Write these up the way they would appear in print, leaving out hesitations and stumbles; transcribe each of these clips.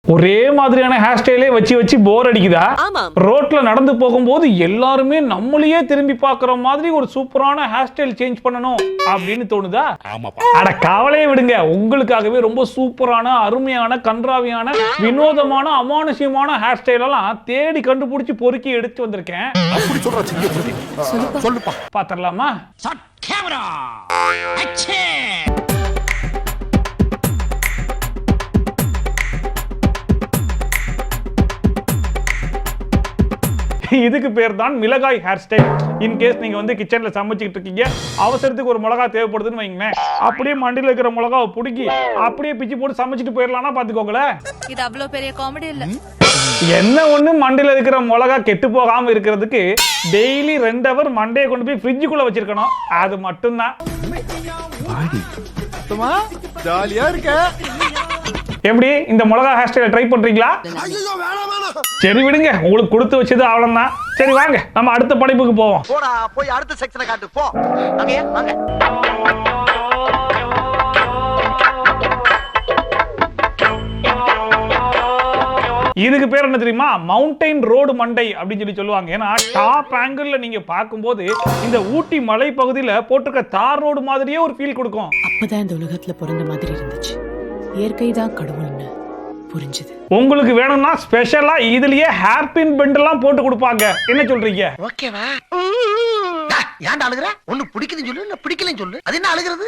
ஒரே மாதிரியான ஹேர் ஸ்டைலே வச்சு வச்சு போர் அடிக்குதா? ரோட்ல நடந்து போகும்போது எல்லாருமே நம்மளையே திரும்பி பார்க்குற மாதிரி ஒரு சூப்பரான ஹேர் ஸ்டைல் சேஞ்ச் பண்ணணும் அப்படின்னு தோணுதா? அட கவலையே விடுங்க, உங்களுக்காகவே ரொம்ப சூப்பரான அருமையான கன்றாவியான வினோதமான அமானுஷ்யமான ஹேர் ஸ்டைல் எல்லாம் தேடி கண்டுபிடிச்சு பொறுக்கி எடுத்து வந்திருக்கேன். பாத்திரலாமா? இதுக்கு பேர் தான் மிளகாய் ஹேர் ஸ்டைல். இன்கேஸ் நீங்க வந்து கிச்சன்ல சமைச்சிட்டு இருக்கீங்க, அவசரத்துக்கு ஒரு மிளகா தேவைப்படுதுன்னு வைங்களேன், அப்படியே மண்டியில் இருக்கிற மிளகாவை பிடிக்கி அப்படியே பிச்சு போட்டு சமைச்சிட்டு போயிடலாம்னா பாத்துக்கோங்களேன். இது அவ்வளவு பெரிய காமெடி இல்ல. என்ன ஒண்ணு மண்டியில் இருக்கிற மிளகா கெட்டு போகாம இருக்கிறதுக்கு டெய்லி 2 hour மண்டையை கொண்டு போய் ஃப்ரிட்ஜுக்குள்ள வச்சிருக்கணும். அது மட்டும்தான். ஜாலியா இருக்க. எப்படி இந்த மிளகா ஹேர் ஸ்டைல ட்ரை பண்றீங்களா? சரி விடுங்க, உங்களுக்கு கொடுத்து வச்சது அவ்வளவுதான். சரி வாங்க நம்ம அடுத்த படைப்புக்கு போவோம். போடா, போய் அடுத்த செக்ஷனை காட்டு போ. வாங்க வாங்க. இதுக்கு பேர் என்ன தெரியுமா? மவுண்டைன் ரோடு மண்டை அப்படின்னு சொல்லுவாங்க. ஏன்னா டாப் ஆங்கிள் நீங்க பார்க்கும்போது இந்த ஊட்டி மலை பகுதியில போட்டிருக்க தார் ரோடு மாதிரியே ஒரு ஃபீல் கொடுக்கும். அப்பதான் இந்த உலகத்துல பிறந்த மாதிரி இருந்துச்சு. இயற்கை தான் கடவுள்னு புரிஞ்சது. உங்களுக்கு வேணும்னா ஸ்பெஷலா இதுலயே ஹேர் பின் பெண்ட் எல்லாம் போட்டு கொடுப்பாங்க. என்ன சொல்றீங்க? ஓகேவா? ஏன்டா அழுகுற? ஒண்ணு பிடிக்குதுன்னு சொல்லு, இல்ல பிடிக்கலன்னு சொல்லு. அது என்ன அழுகுறது?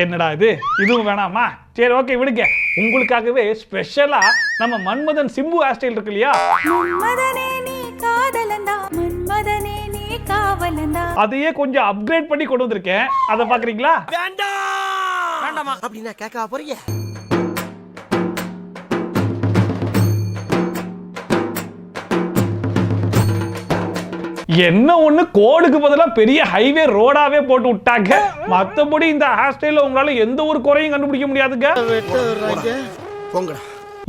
என்னடா இது, இதுவும் வேணாமா? சரி ஓகே விடுங்க, உங்களுக்காகவே ஸ்பெஷலா நம்ம மன்மதன் சிம்பு ஹேர் ஸ்டைல் இருக்கு இல்லையா, மன்மதனே நீ காதலந்தா, மன்மதனே நீ காவலந்தா, அதையே கொஞ்சம் அப்கிரேட் பண்ணி கொண்டு வந்திருக்கேன். அதை பாக்குறீங்களா? வேண்டாமா அப்படின்னா கேட்க போறீங்க? என்ன ஒண்ணு, கோடுக்கு பதிலா பெரிய ஹைவே ரோடாவே போட்டு விட்டாங்க. மத்தபடி இந்த ஹேர் ஸ்டைல உங்களால எந்த ஒரு குறையும் கண்டுபிடிக்க முடியாதுங்க.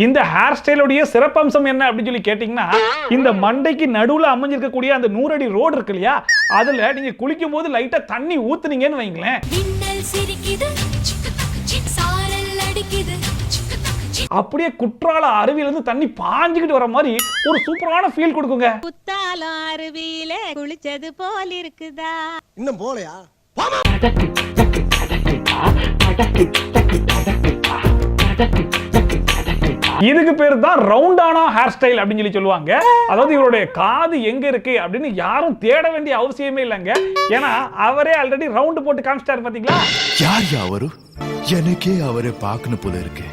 இந்த ஹேர் ஸ்டைலுடைய சிறப்பம்சம் என்ன அப்படின்னு சொல்லி கேட்டீங்கன்னா, இந்த மண்டைக்கு நடுவுல அமைஞ்சிருக்கக்கூடிய அந்த 100 அடி ரோடு இருக்கு இல்லையா, அதுல நீங்க குளிக்கும் போது லைட்டா தண்ணி ஊத்துனீங்கன்னு வைங்களேன், அப்படியே குற்றால அருவியில இருந்து தண்ணி பாஞ்சுக்கிட்டு வர மாதிரி ஒரு சூப்பரான ஃபீல் கொடுக்குங்க. குத்தால அருவியில குளிச்சது போல இருக்குதா? இன்னும் போலையா? இதுக்கு பேர் தான் ரவுண்டானா ஹேர் ஸ்டைல் அப்படின்னு சொல்லுவாங்க. அதாவது இவருடைய காது எங்க இருக்கு அப்படின்னு யாரும் தேட வேண்டிய அவசியமே இல்லைங்க. ஏன்னா அவரே ஆல்ரெடி ரவுண்ட் போட்டு காமிச்சிட்டாரு. பாத்தீங்களா? யார் அவரு? எனக்கே அவரை பார்க்கணும் போல இருக்கு.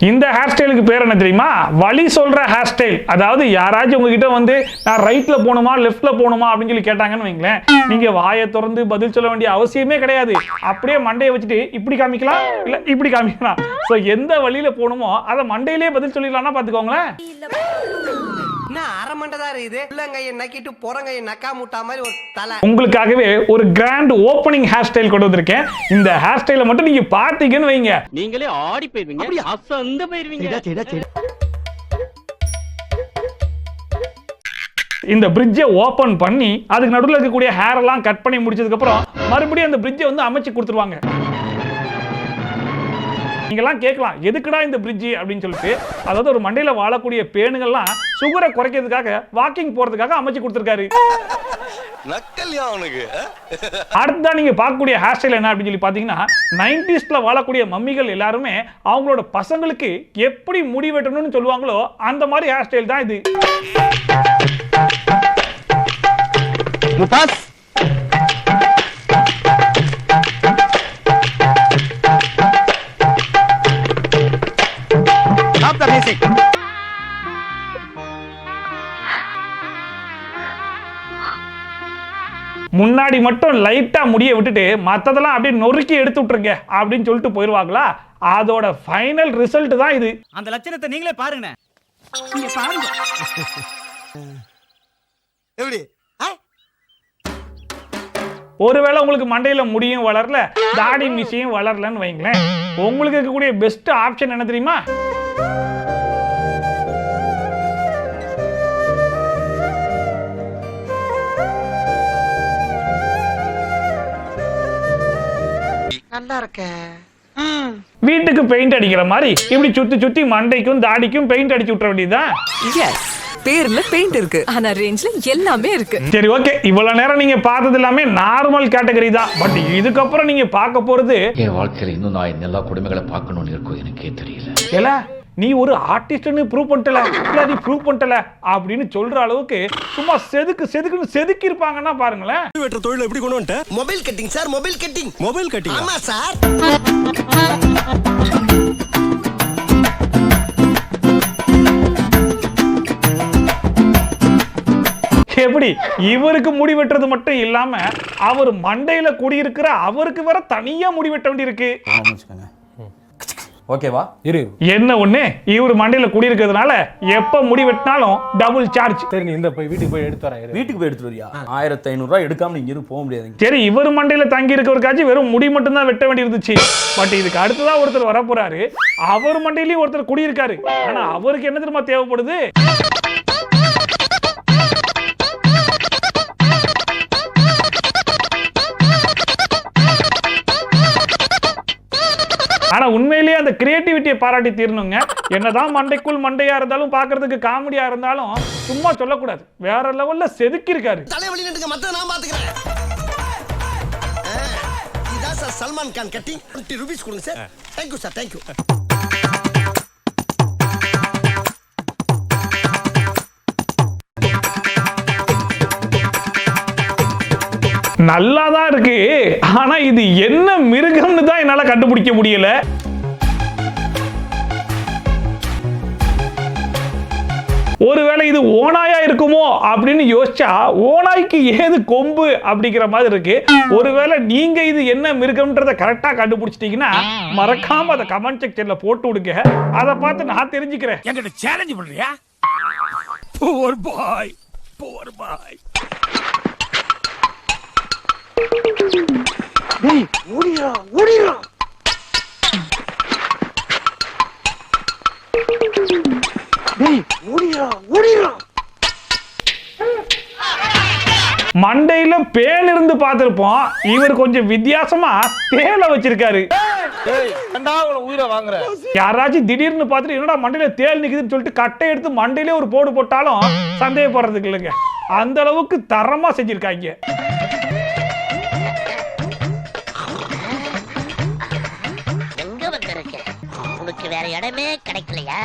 இந்த ஹேர் ஸ்டைலுக்கு பேர் என்ன தெரியுமா? வழி சொல்ற ஹேர் ஸ்டைல். அதாவது யாராச்சும் உங்ககிட்ட வந்து நான் ரைட்ல போகணுமா லெஃப்ட்ல போகணுமா அப்படின்னு சொல்லி கேட்டாங்கன்னு வைங்களேன், நீங்க வாயை திறந்து பதில் சொல்ல வேண்டிய அவசியமே கிடையாது. அப்படியே மண்டையை வச்சுட்டு இப்படி காமிக்கலாம், இல்ல இப்படி காமிக்கலாம். சோ எந்த வழியில போகணுமோ அதை மண்டையிலேயே பதில் சொல்லிடலாம்னா பாத்துக்கோங்களேன். உங்களுக்காகவே ஒரு கிராண்ட் ஓபனிங் ஹேர் ஸ்டைல் கொண்டு வந்திருக்கேன். இந்த ஹேர் ஸ்டைலை மட்டும் நீங்க பாத்தீங்கன்னு வைங்க, நீங்களே ஆடி போயிருவீங்க, அசந்து போயிருவீங்க. இந்த பிரிட்ஜை ஓபன் பண்ணி அதுக்கு நடுவில் இருக்கக்கூடிய ஹேர் எல்லாம் கட் பண்ணி முடிச்சதுக்கு அப்புறம் மறுபடியும் அந்த பிரிட்ஜை வந்து அமைச்சு கொடுத்துருவாங்க. நீங்கெல்லாம் கேட்கலாம், எதுக்குடா இந்த பிரிட்ஜ் அப்படின்னு சொல்லிட்டு. அதாவது ஒரு மண்டையில வாழக்கூடிய பேணுகள்லாம் சுகரை குறைக்கிறதுக்காக வாக்கிங் போறதுக்காக அமைச்சு கொடுத்துருக்காரு. அடுத்ததான் நீங்க பார்க்கக்கூடிய ஹேர் ஸ்டைல் என்ன அப்படின்னு சொல்லி பாத்தீங்கன்னா, 90sல வாழக்கூடிய மம்மிகள் எல்லாருமே அவங்களோட பசங்களுக்கு எப்படி முடி வெட்டணும்னு சொல்லுவாங்களோ அந்த மாதிரி ஹேர் ஸ்டைல் தான் இது. முன்னாடி மட்டும் லைட்டா முடிய விட்டுட்டு மத்ததெல்லாம் அப்படியே நொறுக்கி எடுத்து விட்டுருங்க அப்படின்னு சொல்லிட்டு போயிருவாங்களா, அதோட ஃபைனல் ரிசல்ட் தான் இது. அந்த லட்சணத்தை நீங்களே பாருங்க. எப்படி? ஒருவேளை உங்களுக்கு மண்டையில முடியும் வளரல, தாடி மீசையும் வளரலன்னு வைங்களேன், உங்களுக்கு இருக்கக்கூடிய பெஸ்ட் ஆப்ஷன் என்ன தெரியுமா? நல்லா இருக்க. வீட்டுக்கு பெயிண்ட் அடிக்கிற மாதிரி இப்படி சுத்தி சுத்தி மண்டைக்கும் தாடிக்கும் பெயிண்ட் அடிச்சு விட்டுற வேண்டியதுதான். பேர்ல பெயிண்ட் இருக்கு, ஆனா ரேஞ்ச்ல எல்லாமே இருக்கு. சரி, ஓகே. இவ்வளவு நேரம் நீங்க பார்த்தது எல்லாமே நார்மல் கேட்டகரி தான். பட் இதுக்கப்புறம் நீங்க பார்க்க போறது, என் வாழ்க்கையில இன்னும் நான் எல்லா கொடுமைகளை பார்க்கணும்னு இருக்கும் எனக்கே தெரியல. ஏல நீ ஒரு ஆர்டிஸ்ட்னு ப்ரூவ் பண்ணிட்டல, இல்ல நீ ப்ரூவ் பண்ணிட்டல அப்படின்னு சொல்ற அளவுக்கு சும்மா செதுக்குன்னு செதுக்கி இருப்பாங்கன்னா பாருங்களேன். வெற்ற தொழில் எப்படி கொண்டு வந்துட்ட? Mobile cutting sir, mobile cutting. Mobile cutting? ஆமா சார். எப்படி இவருக்கு முடி வெட்டுறது மட்டும் இல்லாம அவர் மண்டையில குடியிருக்கிற அவருக்கு வேற தனியா முடி வெட்ட வேண்டியிருக்கு. ஓகேவா? இரு. என்ன ஒண்ணு, இவர் மண்டையில குடியிருக்கிறதுனால எப்ப முடி வெட்டினாலும் டபுள் சார்ஜ். சரி, நீ இந்த வீட்டுக்கு போய் எடுத்து வர. வீட்டுக்கு போய் எடுத்து வரியா? 1500 ரூபாய் எடுக்காம நீங்க இரு, போக முடியாது. சரி, இவர் மண்டையில தங்கி இருக்கவருக்காச்சும் வெறும் முடி மட்டும் தான் வெட்ட வேண்டி இருந்துச்சு. பட் இதுக்கு அடுத்ததான் ஒருத்தர் வர போறாரு. அவர் மண்டையிலயும் ஒருத்தர் குடியிருக்காரு. ஆனா அவருக்கு என்ன தெரியுமா தேவைப்படுது? ஆனா உண்மையிலேயே அந்த கிரியேட்டிவிட்டியை பாராட்டி தீரணுங்க. என்னதான் மண்டைக்குள் மண்டையா இருந்தாலும் பாக்குறதுக்கு காமெடியா இருந்தாலும் சும்மா சொல்லக்கூடாது, வேற லெவல்ல செதுக்கி இருக்காரு. தலைவலி நின்னுங்க, மத்த நான் பாத்துக்கிறேன். இதான் sir Salman Khan cutting. 20 rupees கொடுங்க சார். Thank you sir, thank you. நல்லாதான் இருக்கு, ஆனா இது என்ன மிருகம்னு தான் என்னால கண்டுபிடிக்க முடியல. ஒருவேளை இது ஓநாயா இருக்குமோ அப்படின்னு யோசிச்சா ஓநாய்க்கு ஏது கொம்பு அப்படிங்கிற மாதிரி இருக்கு. ஒருவேளை நீங்க இது என்ன மிருகம்ன்றத கரெக்டா கண்டுபிடிச்சிட்டீங்கன்னா மறக்காம அதை கமெண்ட் செக்ஷன்ல போட்டு விடுங்க. அதை பார்த்து நான் தெரிஞ்சுக்கிறேன். என்கிட்ட சேலஞ்ச் பண்றியா? போர் பாய். டேய் ஓடியா. டேய் ஓடியா. மண்டையில பேன் இருந்து பார்த்திருப்போம், இவர் கொஞ்சம் வித்தியாசமா தேலை வச்சிருக்காரு. யாராச்சும் திடீர்னு பார்த்துட்டு என்னடா மண்டையில தேல் நிக்குதுன்னு சொல்லிட்டு கட்டை எடுத்து மண்டையிலே ஒரு போடு போட்டாலும் சந்தேகப்படுறதுக்கு இல்லைங்க. அந்த அளவுக்கு தரமா செஞ்சிருக்காங்க. எங்க வந்திருக்க? உனக்கு வேற இடமே கிடைக்கலையா?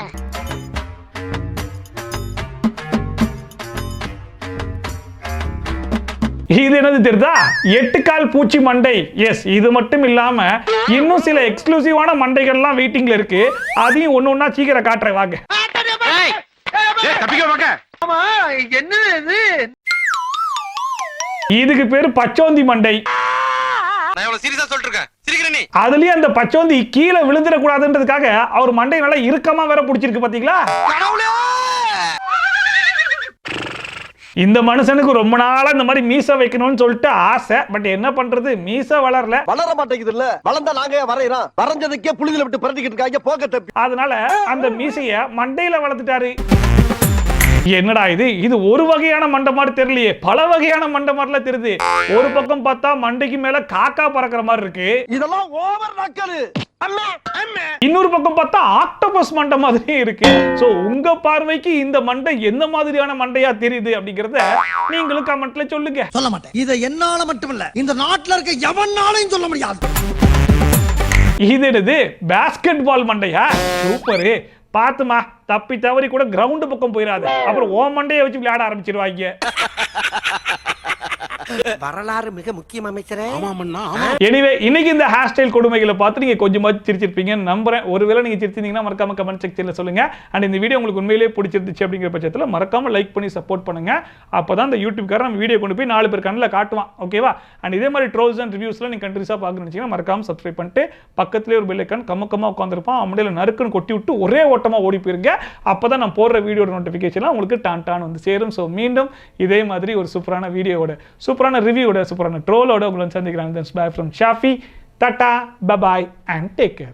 இது என்னது தெரியுதா? 8 கால் பூச்சி மண்டை. எஸ், இது மட்டும் இல்லாம இன்னும் சில எக்ஸ்க்ளூசிவான மண்டைகள்லாம் வெயிட்டிங்ல இருக்கு. அதையும் ஒண்ணு சீக்கிரம் காட்டுறேன் வாங்க. இதுக்கு பேரு பச்சோந்தி மண்டை. அதுலயும் அந்த பச்சோந்தி கீழே விழுந்துட கூடாதுன்றதுக்காக அவர் மண்டை நல்லா இறுக்கமா வேற பிடிச்சிருக்கு பாத்தீங்களா? இந்த மனுஷனுக்கு ரொம்ப நாளா இந்த மாதிரி மீச வைக்கணும்னு சொல்லிட்டு ஆசை. பட் என்ன பண்றது, மீச வளர மாட்டேங்குது. இல்ல வளர்ந்தா நாங்க வரையறோம், வரைஞ்சதுக்கே புழுதில விட்டு பரட்டிக்கிட்டு இருக்காங்க போக்கட்ட. அதனால அந்த மீசைய மண்டையில வளர்த்துட்டாரு. என்னடா இது ஒரு வகையான மண்டை மாதிரி தெரியலையே, பல வகையான மண்டை மாதிரில தெரியுது. ஒரு பக்கம் பார்த்தா மண்டைக்கு மேல காக்கா பறக்கிற மாதிரி இருக்கு. இதெல்லாம் ஓவர் நக்கலு. இன்னொரு பக்கம் பார்த்தா ஆக்டோபஸ் மண்டை மாதிரி இருக்கு. சோ உங்க பார்வைக்கு இந்த மண்டை எந்த மாதிரியான மண்டையா தெரியுது அப்படிங்கறத நீங்களும் கமெண்ட்ல சொல்லுங்க. சொல்ல மாட்டேன். இத என்னால மட்டும் இல்ல, இந்த நாட்டுல இருக்க எவனாலையும் சொல்ல முடியாது. இது என்னது, பாஸ்கெட் பால் மண்டையா? சூப்பரு. பாத்துமா, தப்பி தவறி கூட கிரவுண்ட் பக்கம் போயிடாது, அப்புறம் ஓ மண்டையை வச்சு விளையாட ஆரம்பிச்சிருவாங்க. வரலாறு மிக முக்கியம் அமைச்சரே. எனிவே, இன்னைக்கு இந்த ஹேர் ஸ்டைல் கொடுமைகளை பார்த்து நீங்க கொஞ்சமாச்சு சிரிச்சிருப்பீங்கன்னு நம்புறேன். ஒருவேளை நீங்க சிரிச்சிருந்தீங்கன்னா மறக்காம கமெண்ட் செக்ஷன்ல சொல்லுங்க. அண்ட் இந்த வீடியோ உங்களுக்கு உண்மையிலேயே பிடிச்சிருந்துச்சு அப்படிங்கிற பட்சத்தில் மறக்காம லைக் பண்ணி சப்போர்ட் பண்ணுங்க. அப்பதான் இந்த யூடியூப்காரன் நம்ம வீடியோ கொண்டு போய் 4 பேர் கண்ணில் காட்டுவான். ஓகேவா? அண்ட் இதே மாதிரி ட்ரோல்ஸ் அண்ட் ரிவ்யூஸ்ல நீங்க கண்டினியூஸா பார்க்கணும்னு நினைச்சீங்கன்னா மறக்காம சப்ஸ்கிரைப் பண்ணிட்டு பக்கத்துலேயே ஒரு பெல் ஐக்கான் கம்மக்கமா உட்காந்துருப்பான், அவனையில நறுக்குன்னு கொட்டி விட்டு ஒரே ஓட்டமா ஓடி போயிருங்க. அப்பதான் நான் போடுற வீடியோட நோட்டிஃபிகேஷன் உங்களுக்கு டான் வந்து சேரும். ஸோ மீண்டும் இதே மாதிரி ஒரு சூப்பரான வீடியோவோட, சூப்பரான ரிவ்யூவோட, சூப்பரான ட்ரோலோட உங்களை சந்திக்கிறேன். Bye from Shafi. Tata, bye bye and take care.